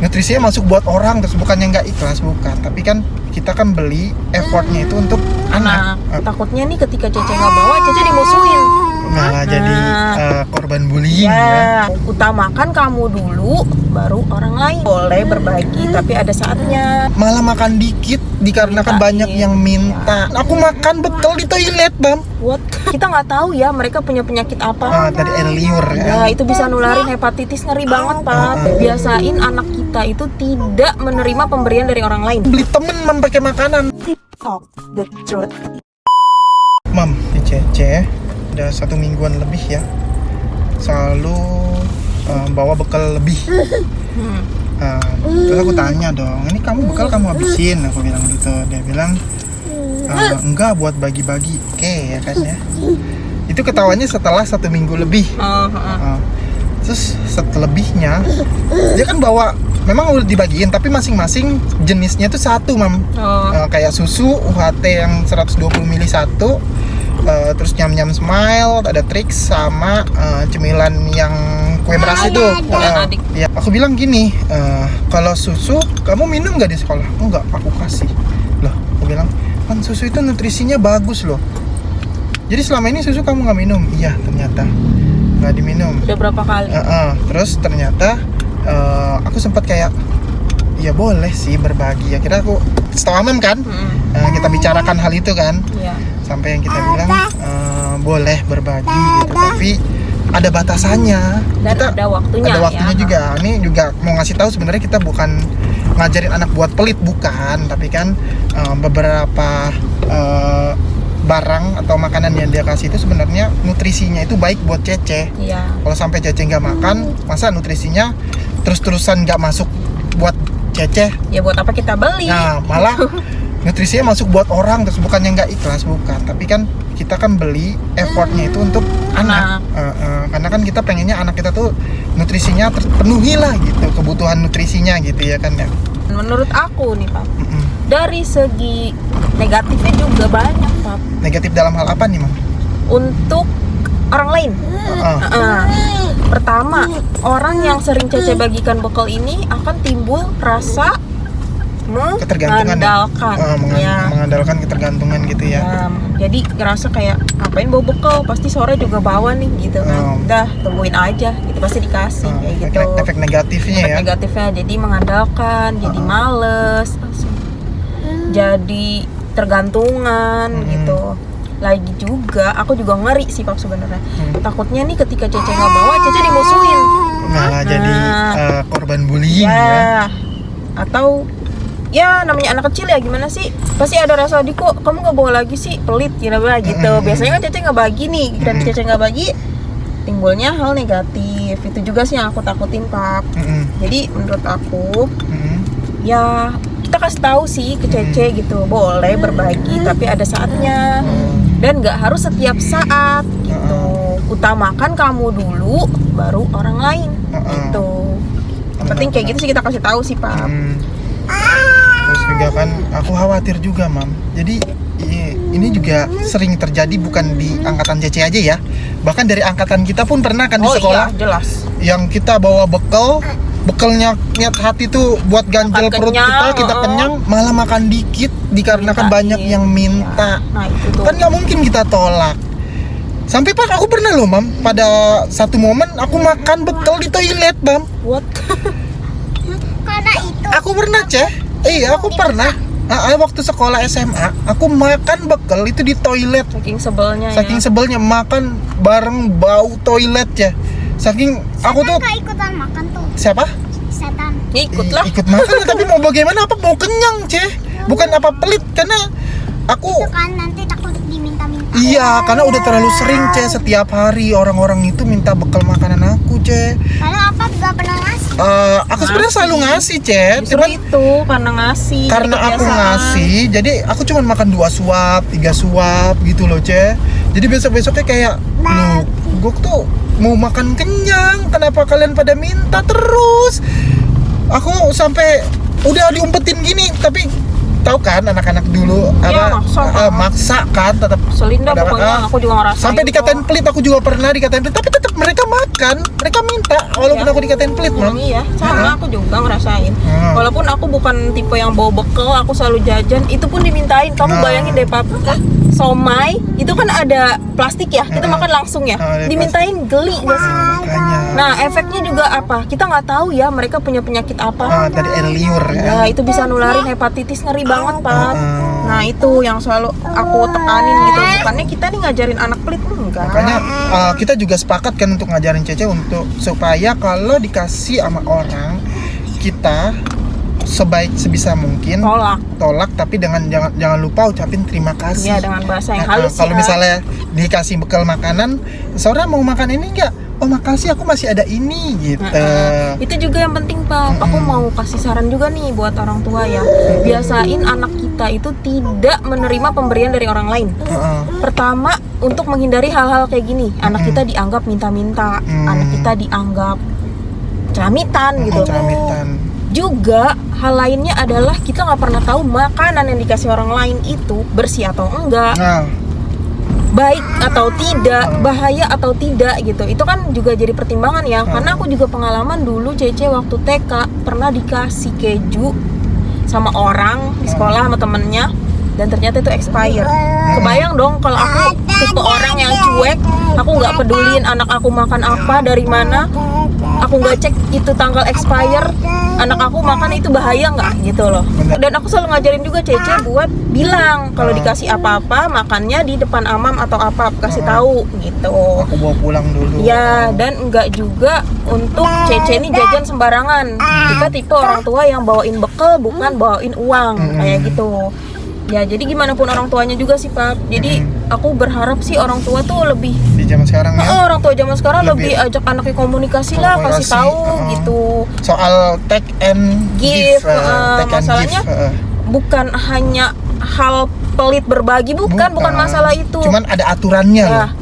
nutrisinya masuk buat orang, terus bukannya nggak ikhlas, bukan, tapi kan kita kan beli effortnya itu untuk anak. Takutnya nih ketika Cece nggak bawa, Cece dimusuhin. Malah jadi korban bullying ya. Utamakan kamu dulu, baru orang lain. Boleh berbagi, tapi ada saatnya. Malah makan dikit dikarenakan banyak yang minta. Aku makan bekal di toilet, Bam. What? Kita nggak tahu ya mereka punya penyakit apa. Dari air liur ya. Itu bisa nularin hepatitis, ngeri banget, Pak. Biasain anak kita itu tidak menerima pemberian dari orang lain. Beli temen pakai makanan. Talk the truth. Mam, di Cece udah 1 mingguan lebih ya, selalu bawa bekal lebih. Terus aku tanya dong, ini kamu bekal kamu habisin? Aku bilang gitu. Dia bilang enggak, buat bagi-bagi. Oke, ya kan ya. Itu ketawanya setelah 1 minggu lebih. Terus selebihnya dia kan bawa, memang udah dibagiin, tapi masing-masing jenisnya tuh satu, Mam. Kayak susu UHT yang 120 ml satu, terus nyam-nyam smile, ada Trix, sama cemilan yang kue beras itu. Ya, aku bilang gini, kalau susu kamu minum nggak di sekolah? Enggak, aku kasih. Loh, aku bilang kan susu itu nutrisinya bagus loh. Jadi selama ini susu kamu nggak minum? Iya, ternyata nggak diminum. Udah berapa kali? Terus ternyata aku sempat kayak, ya boleh sih berbagi. Akhirnya aku setelah Mam kan, kita bicarakan hal itu kan. Sampai yang kita bilang boleh berbagi gitu, tapi ada batasannya. Dan kita ada waktunya ya. Juga. Ini juga mau ngasih tahu, sebenarnya kita bukan ngajarin anak buat pelit, bukan, tapi kan beberapa barang atau makanan yang dia kasih itu sebenarnya nutrisinya itu baik buat Cece. Kalau sampai Cece nggak makan, masa nutrisinya terus-terusan nggak masuk buat Cece? Ya buat apa kita beli? Nah, malah nutrisinya masuk buat orang, terus bukannya nggak ikhlas, bukan, tapi kan kita kan beli effortnya itu untuk anak. Karena kan kita pengennya anak kita tuh nutrisinya terpenuhi lah gitu, kebutuhan nutrisinya gitu ya kan ya. Menurut aku nih, Pak, dari segi negatifnya juga banyak, Pak. Negatif dalam hal apa nih, Mam? Untuk orang lain. Pertama, orang yang sering Cece bagikan bekal ini akan timbul rasa ketergantungan, mengandalkan ketergantungan gitu ya. Jadi ngerasa kayak ngapain bawa bekal, pasti sore juga bawa nih gitu kan. Udah tungguin aja, gitu pasti dikasih kayak gitu. Efek negatifnya ya. Negatifnya jadi mengandalkan, jadi males, jadi tergantungan gitu. Lagi juga, aku juga ngeri sih, Pak, sebenarnya. Takutnya nih ketika Cece nggak bawa, Cece dimusuhin. Jadi korban bullying ya. Atau ya namanya anak kecil ya, gimana sih, pasti ada rasa di kok kamu nggak bawa lagi sih, pelit kira-kira gitu. Biasanya kan Cece nggak bagi nih, dan Cece nggak bagi, timbulnya hal negatif. Itu juga sih yang aku takutin, Pak. Jadi menurut aku ya kita kasih tahu sih ke Cece gitu, boleh berbagi tapi ada saatnya, dan nggak harus setiap saat gitu. Utamakan kamu dulu, baru orang lain gitu. Yang penting kayak gitu sih kita kasih tahu sih, Pak. Terus juga kan aku khawatir juga, Mam. Jadi ini juga sering terjadi, bukan di angkatan Cece aja ya. Bahkan dari angkatan kita pun pernah kan di sekolah. Iya, jelas. Yang kita bawa bekalnya niat hati tuh buat ganjel perut kita kenyang, malah makan dikit dikarenakan banyak yang minta. Nah, itu tuh. Kan nggak mungkin kita tolak. Sampai Pak, aku pernah loh, Mam, pada satu momen aku makan bekal di toilet, Bam. What? Karena itu. Aku pernah, aku pernah. Waktu sekolah SMA, aku makan bekal itu di toilet. Saking sebelnya. Saking sebelnya makan bareng bau toilet ya. Saking aku tuh. Setan ikutan makan tuh. Siapa? Setan. Ikut lah. Ikut makan, tapi mau bagaimana, apa mau kenyang, bukan apa pelit, karena aku. Itu kan nanti takut diminta-minta. Iya, karena udah terlalu sering, setiap hari orang-orang itu minta bekal makanan aku, Karena apa juga pernah ngasih. Aku sebenarnya selalu ngasih, Justru itu karena ngasih. Karena aku ngasih, jadi aku cuma makan 2 suap, 3 suap gitu loh, Jadi besok-besoknya kayak, loh, gue tuh mau makan kenyang, kenapa kalian pada minta terus? Aku sampai udah diumpetin gini, tapi tahu kan anak-anak dulu maksa kan, tetap selinda pokoknya. Aku juga ngerasain sampai dikatain pelit, aku juga pernah dikatain pelit, tapi tetap mereka makan, mereka minta walaupun aku dikatain pelit, Mam. Iya, sama aku juga ngerasain. walaupun aku bukan tipe yang bawa bekal, aku selalu jajan, itu pun dimintain. Kamu bayangin deh Pap, somai itu kan ada plastik ya, kita makan langsung ya, dimintain, geli gak sih? Makanya. Nah efeknya juga apa, kita nggak tahu ya mereka punya penyakit apa. Dari air liur Ya ya. itu bisa nularin hepatitis, ngeri banget Pak. Nah itu yang selalu aku tekanin gitu. Bukannya kita nih ngajarin anak pelit, enggak. Makanya kita juga sepakat kan untuk ngajarin Cece untuk supaya kalau dikasih sama orang, kita sebisa mungkin tolak, tapi jangan lupa ucapin terima kasih. Iya, dengan bahasa yang halus Kalau ya. misalnya dikasih bekal makanan, seorang mau makan ini enggak? Oh makasih, aku masih ada ini gitu. Itu juga yang penting Pak. Aku mau kasih saran juga nih buat orang tua ya. Biasain anak kita itu tidak menerima pemberian dari orang lain. Pertama, untuk menghindari hal-hal kayak gini, anak kita dianggap minta-minta, anak kita dianggap ceramitan gitu. Ceramitan. Juga hal lainnya adalah kita nggak pernah tahu makanan yang dikasih orang lain itu bersih atau enggak, baik atau tidak, bahaya atau tidak gitu. Itu kan juga jadi pertimbangan ya. Karena aku juga pengalaman dulu Cece waktu TK pernah dikasih keju sama orang di sekolah sama temennya, dan ternyata itu expired. Kebayang dong kalau aku tipe orang yang cuek, aku nggak peduliin anak aku makan apa, dari mana, aku nggak cek itu tanggal expire, anak aku makan itu bahaya nggak gitu loh. Dan aku selalu ngajarin juga Cece buat bilang kalau dikasih apa-apa makannya di depan amam atau apa, kasih tahu gitu. Aku bawa pulang dulu. Ya, dan enggak juga untuk Cece ini jajan sembarangan. Kita tipe orang tua yang bawain bekal, bukan bawain uang kayak gitu. Ya, jadi gimana pun orang tuanya juga sih Pak. Jadi aku berharap sih orang tua tuh lebih Di zaman sekarang ya. orang tua zaman sekarang lebih ajak anaknya komunikasi lah, kasih tahu gitu. Soal take and Give, take and masalahnya give. Bukan hanya hal pelit berbagi, bukan masalah itu. Cuman ada aturannya loh.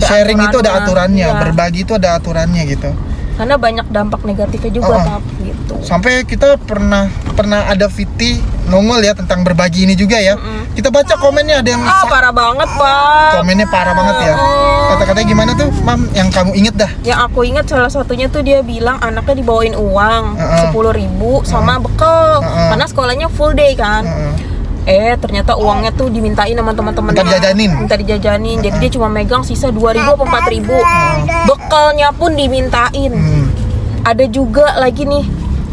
ada Sharing itu ada aturannya, iya. berbagi itu ada aturannya gitu. Karena banyak dampak negatifnya juga Pak gitu. Sampai kita pernah ada VT nongol ya tentang berbagi ini juga ya. Kita baca komennya, ada yang Parah banget Pak. komennya parah banget ya. Kata-katanya gimana tuh, Mam? Yang kamu inget dah? Yang aku ingat salah satunya tuh dia bilang anaknya dibawain uang 10.000 sama bekal, karena sekolahnya full day kan. Ternyata uangnya tuh dimintain sama teman-temannya. Minta dijajanin. Jadi dia cuma megang sisa 2.000 atau 4.000. Bekalnya pun dimintain. Ada juga lagi nih,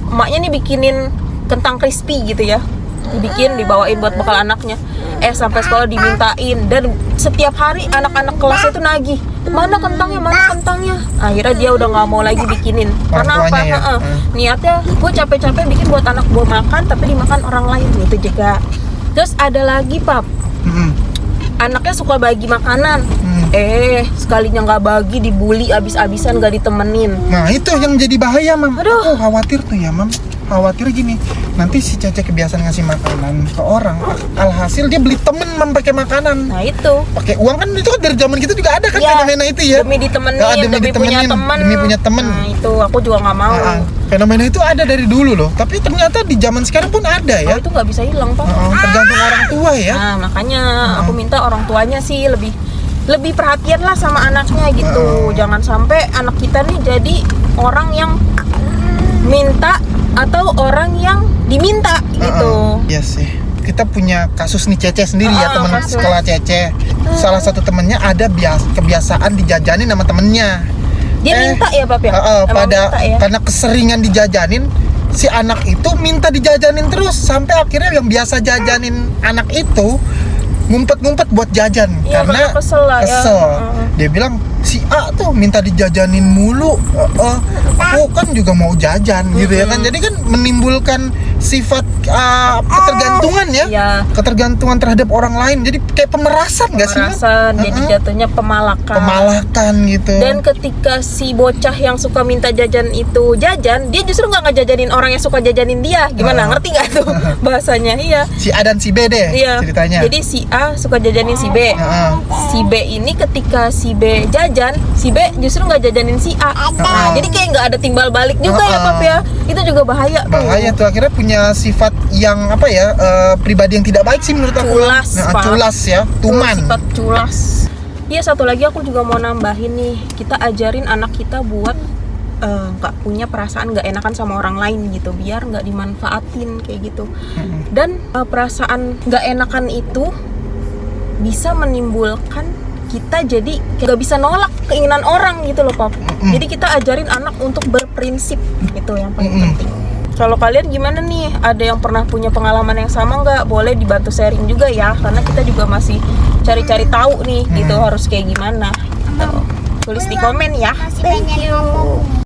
emaknya nih bikinin kentang crispy gitu ya, dibawain buat bekal anaknya. Sampai sekolah dimintain, dan setiap hari anak-anak kelasnya itu nagih, mana kentangnya. Akhirnya dia udah nggak mau lagi bikinin. Karena apa? Ya? Niatnya gue capek-capek bikin buat anak gue makan, tapi dimakan orang lain gitu juga. Terus ada lagi Pap, anaknya suka bagi makanan, sekalinya nggak bagi dibully abis-abisan, nggak ditemenin. Nah itu yang jadi bahaya Mam. Aduh. Aku khawatir tuh ya Mam. Khawatir gini, nanti si Cece kebiasaan ngasih makanan ke orang, alhasil dia beli temen Mam pakai makanan. Nah itu Pakai uang kan, itu kan dari zaman kita juga ada kan ya, fenomena itu ya. demi ditemenin, demi punya temen. Demi punya temen. Nah itu aku juga nggak mau. Fenomena itu ada dari dulu loh, tapi ternyata di zaman sekarang pun ada ya. Itu nggak bisa hilang Pak. Tergantung orang tua ya. Nah makanya aku minta orang tuanya sih lebih perhatian lah sama anaknya gitu. Jangan sampai anak kita nih jadi orang yang minta atau orang yang diminta gitu. Iya sih. Kita punya kasus nih Cece sendiri ya, teman sekolah Cece. Salah satu temennya ada kebiasaan dijajanin sama temennya. Dia minta ya Pap ya? Karena keseringan dijajanin, si anak itu minta dijajanin terus, sampai akhirnya yang biasa jajanin anak itu ngumpet-ngumpet buat jajan. Karena kesel lah ya. Dia bilang si A tuh minta dijajanin mulu, aku kan juga mau jajan gitu ya kan. Jadi kan menimbulkan sifat ketergantungan ya. Ketergantungan terhadap orang lain. Jadi kayak pemerasan nggak sih? Jadi jatuhnya pemalakan gitu. Dan ketika si bocah yang suka minta jajan itu jajan, dia justru nggak ngejajanin orang yang suka jajanin dia. Gimana? Ngerti nggak tuh bahasanya? Iya. Si A dan si B deh ceritanya. Jadi si A suka jajanin si B. Si B ini ketika si B jajan, si B justru nggak jajanin si A. Jadi kayak nggak ada timbal balik juga ya Pap ya. Itu juga bahaya tuh. Bahaya tuh, akhirnya punya sifat yang apa ya, pribadi yang tidak baik sih menurut aku. Culas ya, tuman. Sifat culas. Iya, satu lagi aku juga mau nambahin nih, kita ajarin anak kita buat nggak punya perasaan nggak enakan sama orang lain gitu, biar nggak dimanfaatin kayak gitu. Dan perasaan nggak enakan itu bisa menimbulkan kita jadi nggak bisa nolak keinginan orang gitu loh, Pap. Jadi kita ajarin anak untuk berprinsip, itu yang paling penting. Kalau kalian gimana nih? Ada yang pernah punya pengalaman yang sama nggak? Boleh dibantu sharing juga ya, karena kita juga masih cari-cari tahu nih gitu harus kayak gimana. Tulis di komen ya. Masih pengen ngomong.